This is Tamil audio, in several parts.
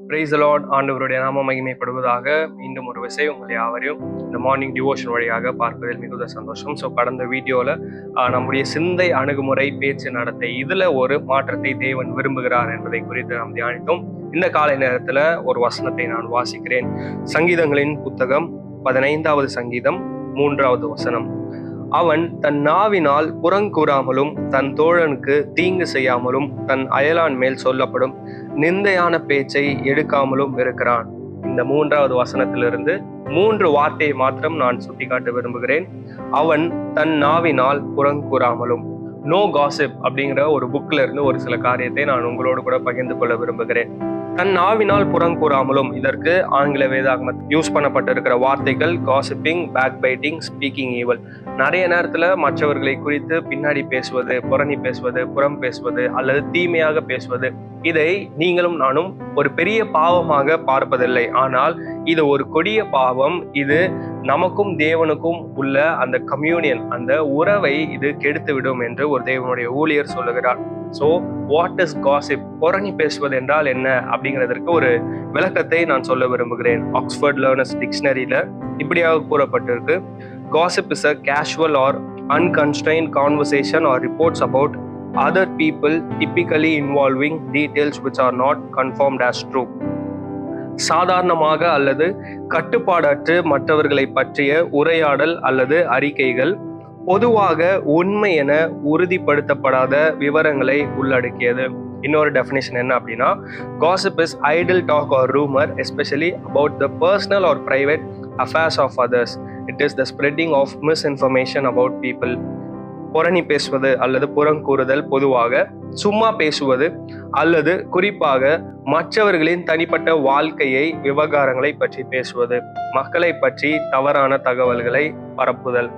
Praise the Lord. ஆண்டவருடைய நாம மகிமைப்படுவதாக. மீண்டும் ஒரு விசை உங்களை யாவரையும் இந்த மார்னிங் டிவோஷன் வழியாக பார்ப்பதில் மிகுந்த சந்தோஷம். கடந்த வீடியோவில் நம்முடைய சிந்தை அணுகுமுறை, பேச்சு, நடத்தை இதில் ஒரு மாற்றத்தை தேவன் விரும்புகிறார் என்பதை குறித்து நாம் தியானித்தோம். இந்த காலை நேரத்தில் ஒரு வசனத்தை நான் வாசிக்கிறேன். சங்கீதங்களின் புத்தகம் 15வது சங்கீதம் 3வது வசனம். அவன் தன் நாவினால் புறங்கூறாமலும் தன் தோழனுக்கு தீங்கு செய்யாமலும் தன் அயலான் மேல் சொல்லப்படும் நிந்தையான பேச்சை எடுக்காமலும் இருக்கிறான். இந்த 3வது வசனத்திலிருந்து 3 வார்த்தையை மாத்திரம் நான் சுட்டிக்காட்ட விரும்புகிறேன். அவன் தன் நாவினால் புறங்கூறாமலும். நோ காசிப் அப்படிங்கிற ஒரு புக்ல இருந்து ஒரு சில காரியத்தை நான் உங்களோடு கூட பகிர்ந்து கொள்ள விரும்புகிறேன். தன் நாவினால் புறங்கூறாமலும், இதற்கு ஆங்கில வேதாகமத்தில் யூஸ் பண்ணப்பட்டிருக்கிற வார்த்தைகள் gossiping, backbiting, speaking evil. நிறைய நேரத்துல மற்றவர்களை குறித்து பின்னாடி பேசுவது, புறணி பேசுவது, புறம் பேசுவது அல்லது தீமையாக பேசுவது, இதை நீங்களும் நானும் ஒரு பெரிய பாவமாக பார்ப்பதில்லை. ஆனால் இது ஒரு கொடிய பாவம். இது நமக்கும் தேவனுக்கும் உள்ள அந்த கம்யூனியன், அந்த உறவை இது கெடுத்து விடும் என்று ஒரு தேவனுடைய ஊழியர் சொல்லுகிறார். So what is gossip? புறணி பேசுவது என்றால் என்ன அப்படிங்கிறதுக்கு ஒரு விளக்கத்தை நான் சொல்ல விரும்புகிறேன். ஆக்ஸ்ஃபோர்ட் லேர்னர்ஸ் டிக்ஷனரியில இப்படியாக கூறப்பட்டிருக்கு. Gossip is a casual or unconstrained conversation or reports about other people, typically involving details which are not confirmed as true. சாதாரணமாக அல்லது கட்டுப்பாடற்று மற்றவர்களை பற்றிய உரையாடல் அல்லது அறிக்கைகள் பொதுவாக உண்மை என உறுதிப்படுத்தப்படாத விவரங்களை உள்ளடக்கியது. இன்னொரு டெஃபினேஷன் என்ன அப்படின்னா, gossip is idle talk or rumor, especially about the personal or private affairs of others. It is the spreading of misinformation about people. புறணி பேசுவது அல்லது புறங்கூறுதல் பொதுவாக சும்மா பேசுவது அல்லது குறிப்பாக மற்றவர்களின் தனிப்பட்ட வாழ்க்கையை, விவகாரங்களை பற்றி பேசுவது, மக்களை பற்றி தவறான தகவல்களை பரப்புதல்.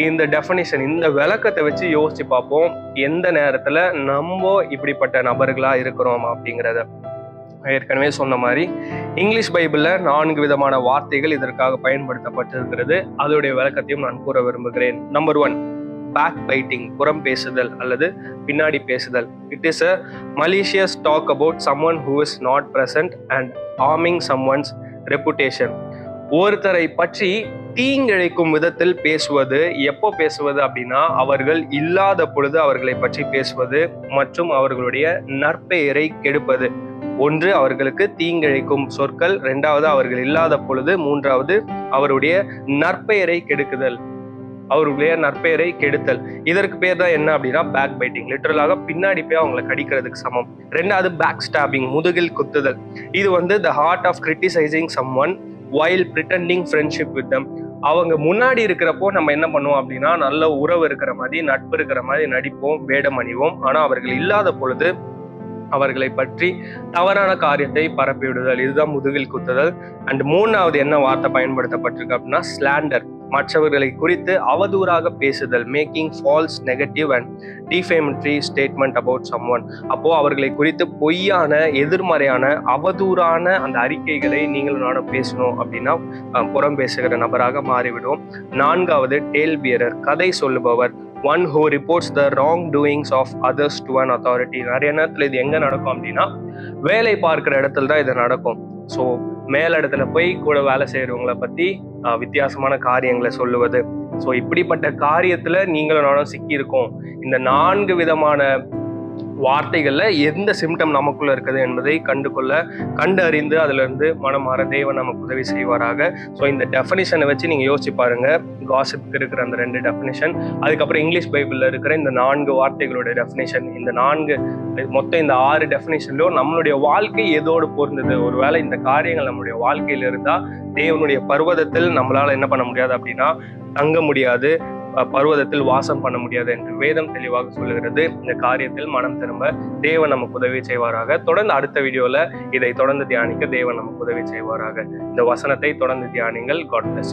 இந்த டெஃபினிஷன், இந்த விளக்கத்தை வச்சு யோசிச்சு பார்ப்போம், எந்த நேரத்துல நம்ம இப்படிப்பட்ட நபர்களா இருக்கிறோம் அப்படிங்கிறத. ஏற்கனவே சொன்ன மாதிரி இங்கிலீஷ் பைபிள்ல 4 விதமான வார்த்தைகள் இதற்காக பயன்படுத்தப்பட்டிருக்கிறது. அதோடைய விளக்கத்தையும் நான் கூற விரும்புகிறேன். நம்பர் 1, பேக் பைட்டிங், புறம் பேசுதல் அல்லது பின்னாடி பேசுதல். It is a malicious talk about someone who is not present and harming someone's reputation. ஒருத்தரை பற்றி தீங்கிழைக்கும் விதத்தில் பேசுவது. எப்போ பேசுவது அப்படின்னா, அவர்கள் இல்லாத பொழுது அவர்களை பற்றி பேசுவது மற்றும் அவர்களுடைய நற்பெயரை கெடுப்பது. 1, அவர்களுக்கு தீங்கிழைக்கும் சொற்கள், 2வது அவர்கள் இல்லாத பொழுது, 3வது அவருடைய நற்பெயரை கெடுக்குதல், அவர்களுடைய நற்பெயரை கெடுத்தல். இதற்கு பேர் தான் என்ன அப்படின்னா பேக் பைட்டிங். லிட்டரலாக பின்னாடி போய் அவங்களை கடிக்கிறதுக்கு சமம். 2வது பேக் ஸ்டாபிங், முதுகில் குத்துதல். இது the heart of criticizing someone while pretending friendship with them. அவங்க முன்னாடி இருக்கிறப்போ நம்ம என்ன பண்ணுவோம் அப்படின்னா, நல்ல உறவு இருக்கிற மாதிரி, நட்பு இருக்கிற மாதிரி நடிப்போம், வேடம் அணிவோம். ஆனா அவர்கள் இல்லாத பொழுது அவர்களை பற்றி தவறான காரியத்தை பரப்பிவிடுதல். இதுதான் முதுகில் குத்துதல். அண்ட் 3வது என்ன வார்த்தை பயன்படுத்தப்பட்டிருக்கு அப்படின்னா ஸ்லாண்டர், மற்றவர்களை குறித்து அவதூறாக பேசுதல், making false, negative and defamatory statement about someone. அப்போ அவர்களை குறித்து பொய்யான, எதிர்மறையான, அவதூறான அந்த அறிக்கைகளை நீங்களும் நானும் பேசணும் அப்படின்னா புறம் பேசுகிற நபராக மாறிவிடும். 4வது டேல் பியரர், கதை சொல்லுபவர், one who reports the wrong doings of others to an authority. நிறைய நேரத்துல இது எங்க நடக்கும் அப்படின்னா, வேலை பார்க்கிற இடத்துல தான் இது நடக்கும். ஸோ மேலிடத்துல போய் கூட வேலை செய்யறவங்களை பத்தி வித்தியாசமான காரியங்களை சொல்லுவது. ஸோ இப்படிப்பட்ட காரியத்துல நீங்களும் நானும் சிக்கி இருக்கோம். இந்த 4 விதமான வார்த்தைகள்ல எந்த சிம்டம் நமக்குள்ள இருக்குது என்பதை கண்டு அறிந்து அதுல இருந்து மனம் மாற தேவன் நமக்கு உதவி செய்வாராக. ஸோ இந்த டெஃபினிஷனை வச்சு நீங்க யோசிச்சு பாருங்க. காசிப்க்கு இருக்கிற அந்த 2 டெஃபினிஷன், அதுக்கப்புறம் இங்கிலீஷ் பைபிள்ல இருக்கிற இந்த 4 வார்த்தைகளோட டெஃபினிஷன், இந்த 4 மொத்தம் இந்த 6 டெஃபினிஷன்லயும் நம்மளுடைய வாழ்க்கை எதோடு பொருந்தது. ஒருவேளை இந்த காரியங்கள் நம்மளுடைய வாழ்க்கையில இருந்தா தேவனுடைய பர்வதத்தில் நம்மளால என்ன பண்ண முடியாது அப்படின்னா தங்க முடியாது, பர்வதத்தில் வாசம் பண்ண முடியாது என்று வேதம் தெளிவாக சொல்லுகிறது. இந்த காரியத்தில் மனம் திரும்ப தேவன் நமக்கு உதவி செய்வாராக. தொடர்ந்து அடுத்த வீடியோல இதை தொடர்ந்து தியானிக்க தேவன் நமக்கு உதவி செய்வாராக. இந்த வசனத்தை தொடர்ந்து தியானிங்கள். God plus.